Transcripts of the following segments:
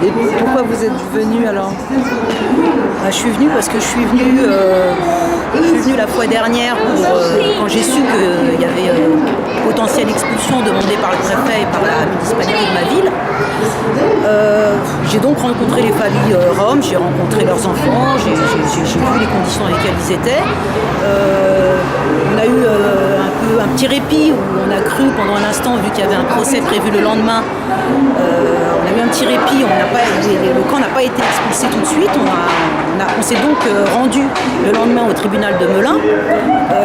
Et pourquoi vous êtes venu alors? Je suis venue parce que je suis venue la fois dernière quand j'ai su qu'il y avait potentielle expulsion demandée par le préfet et par la municipalité de ma ville. J'ai donc rencontré les familles roms, j'ai rencontré leurs enfants, j'ai vu les conditions dans lesquelles ils étaient. On a eu un petit répit où on a cru pendant un instant, vu qu'il y avait un procès prévu le lendemain, on a eu un petit répit, le camp n'a pas été expulsé tout de suite. On s'est donc rendu le lendemain au tribunal de Melun.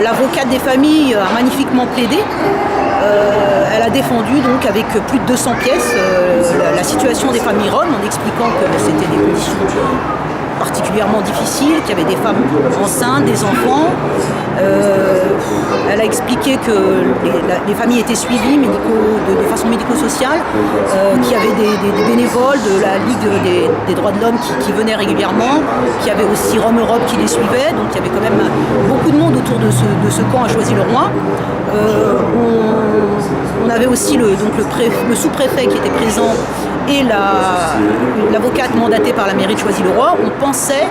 L'avocate des familles a magnifiquement plaidé. Elle a défendu donc avec plus de 200 pièces la situation des familles roms en expliquant que c'était des conditions particulièrement difficiles, qu'il y avait des femmes enceintes, des enfants. Elle a expliqué que les familles étaient suivies de façon médico-sociale, qu'il y avait des bénévoles de la Ligue des droits de l'homme qui venaient régulièrement, qu'il y avait aussi Rome Europe qui les suivait, donc il y avait quand même beaucoup de monde autour de ce camp à Choisy-le-Roi. On avait aussi le sous-préfet qui était présent et l'avocate mandatée par la mairie de Choisy-le-Roi. On pensait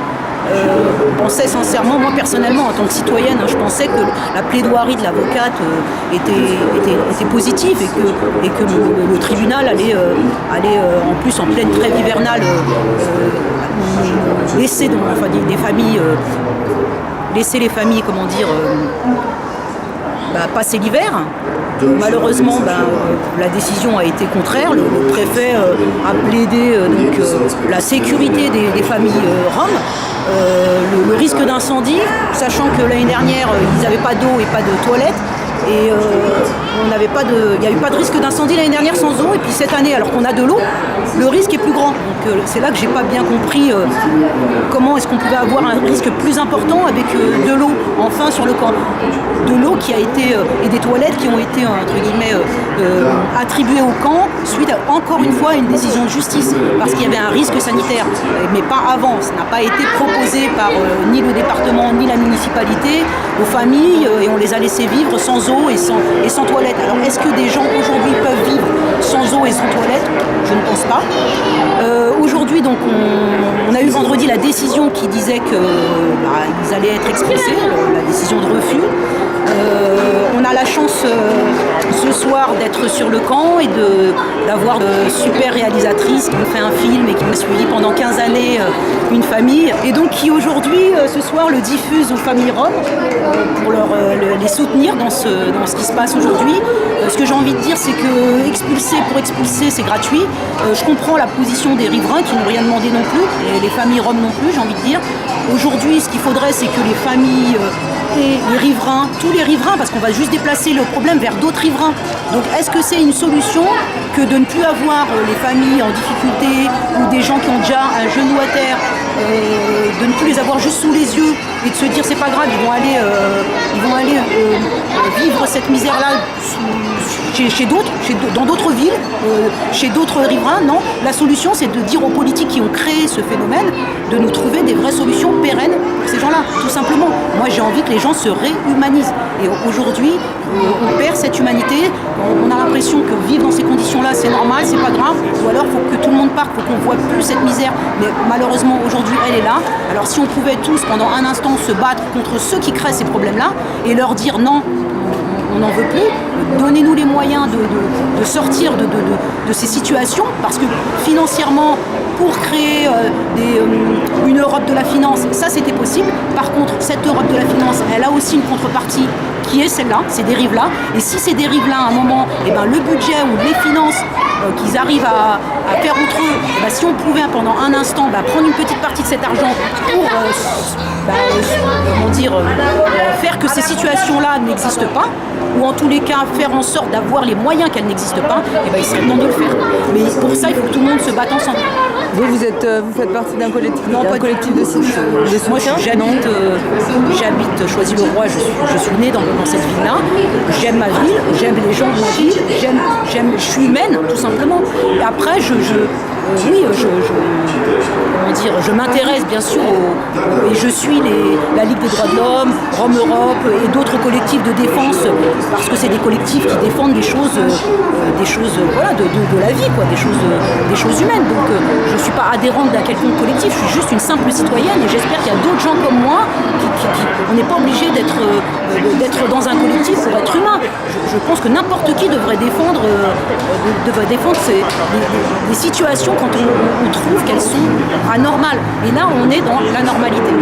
sincèrement, moi personnellement en tant que citoyenne, je pensais que la plaidoirie de l'avocate était positive et que le tribunal allait en plus en pleine trêve hivernale laisser les familles passer l'hiver. Malheureusement, la décision a été contraire. Le préfet a plaidé la sécurité des familles roms, le risque d'incendie, sachant que l'année dernière, ils n'avaient pas d'eau et pas de toilettes. Et il n'y a eu pas de risque d'incendie l'année dernière sans eau. Et puis cette année, alors qu'on a de l'eau, le risque est plus grand. Donc c'est là que j'ai pas bien compris comment est-ce qu'on pouvait avoir un risque plus important avec de l'eau enfin sur le camp. De l'eau qui a été et des toilettes qui ont été entre guillemets attribuées au camp suite à, encore une fois, une décision de justice parce qu'il y avait un risque sanitaire, mais pas avant. Ça n'a pas été proposé par ni le département ni la municipalité aux familles et on les a laissés vivre sans eau et sans toilette. Alors est-ce que des gens aujourd'hui peuvent vivre sans eau et sans toilette? Je ne pense pas. Aujourd'hui, donc, on a eu vendredi la décision qui disait qu'ils allaient être expulsés, la décision de refus. On a la chance ce soir d'être sur le camp et d'avoir de super réalisatrices qui ont fait un film et qui ont suivi pendant 15 années une famille et donc qui aujourd'hui, ce soir, le diffusent aux familles roms pour les soutenir dans ce qui se passe aujourd'hui. Ce que j'ai envie de dire, c'est que expulser pour expulser, c'est gratuit. Je comprends la position des riverains qui n'ont rien demandé non plus, et les familles roms non plus, j'ai envie de dire. Aujourd'hui, ce qu'il faudrait, c'est que les familles et les riverains, tous les riverains, parce qu'on va juste déplacer le problème vers d'autres riverains. Donc est-ce que c'est une solution que de ne plus avoir les familles en difficulté ou des gens qui ont déjà un genou à terre, de ne plus les avoir juste sous les yeux et de se dire c'est pas grave, ils vont aller vivre cette misère-là chez d'autres, dans d'autres villes, chez d'autres riverains? Non, la solution c'est de dire aux politiques qui ont créé ce phénomène de nous trouver des vraies solutions pérennes pour ces gens-là, tout simplement. Moi j'ai envie que les gens se réhumanisent et aujourd'hui on perd cette humanité, on a l'impression que vivre dans ces conditions-là c'est normal, c'est pas grave, ou alors il faut que tout le monde parte, il faut qu'on voit plus cette misère, mais malheureusement aujourd'hui elle est là. Alors si on pouvait tous pendant un instant se battre contre ceux qui créent ces problèmes-là et leur dire non, on n'en veut plus, donnez-nous les moyens de sortir de ces situations, parce que financièrement, pour créer une Europe de la finance, ça c'était possible. Par contre, cette Europe de la finance, elle a aussi une contrepartie qui est celle-là, ces dérives-là. Et si ces dérives-là, à un moment, le budget ou les finances qu'ils arrivent à faire entre eux, si on pouvait pendant un instant prendre une petite partie de cet argent pour faire que ces situations-là n'existent pas, ou en tous les cas faire en sorte d'avoir les moyens qu'elles n'existent pas, il serait temps de le faire. Mais pour ça, il faut que tout le monde se batte ensemble. Vous faites partie d'un collectif? Non, pas collectif de soutien. Moi, j'habite Choisy-le-Roi, je suis née dans cette ville-là. J'aime ma ville, j'aime les gens de ma ville, je suis humaine, tout simplement. Et après, je m'intéresse bien sûr et je suis la Ligue des droits de l'homme, Rome Europe et d'autres collectifs de défense parce que c'est des collectifs qui défendent des choses de la vie, des choses humaines. Donc je suis pas adhérente d'un quelconque collectif, je suis juste une simple citoyenne et j'espère qu'il y a d'autres gens comme moi on n'est pas obligé d'être dans un collectif pour être humain. Je pense que n'importe qui devrait défendre des situations quand on trouve qu'elles sont anormales. Et là, on est dans l'anormalité.